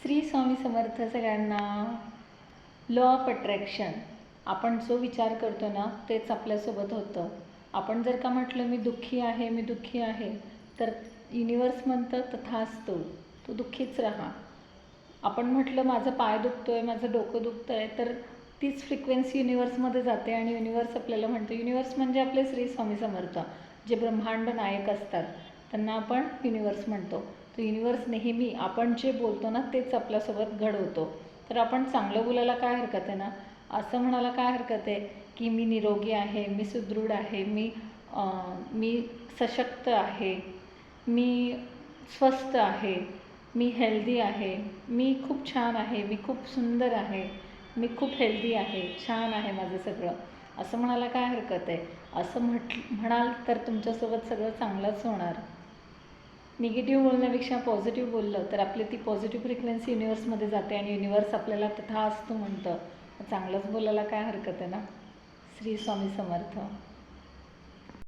श्री स्वामी समर्थ सगळ्यांना. Law of attraction. आपण जो विचार करतो ना तेच आपल्यासोबत होतं. आपण जर का म्हटलं मी दुःखी आहे, मी दुःखी आहे, तर युनिवर्स म्हणतं तथास्तु, तू दुःखीच राहा. आपण म्हटलं माझं पाय दुखतो आहे, माझं डोकं दुखतं आहे, तर तीच फ्रिक्वेन्सी युनिवर्समध्ये जाते आणि युनिवर्स आपल्याला म्हणतं. युनिवर्स म्हणजे आपले श्री स्वामी समर्थ, जे ब्रह्मांड नायक असतात, त्यांना आपण युनिवर्स म्हणतो. तर युनिवर्स नेहमी आपण जे बोलतो ना तेच आपल्यासोबत घडवतो. तर आपण चांगलं बोलायला काय हरकत आहे ना. असं म्हणायला काय हरकत आहे की मी निरोगी आहे, मी सुदृढ आहे, मी सशक्त आहे, मी स्वस्थ आहे, मी हेल्दी आहे, मी खूप छान आहे, मी खूप सुंदर आहे, मी खूप हेल्दी आहे, छान आहे माझं सगळं, असं म्हणायला काय हरकत आहे. असं म्हणाल तर तुमच्यासोबत सगळं चांगलंच होणार. निगेटिव्ह बोलण्यापेक्षा पॉझिटिव्ह बोललं तर आपली ती पॉझिटिव्ह फ्रिक्वेन्सी युनिवर्समध्ये जाते आणि युनिवर्स आपल्याला तथास्तु म्हणतं. चांगलंच बोलायला काय हरकत आहे ना. श्री स्वामी समर्थ.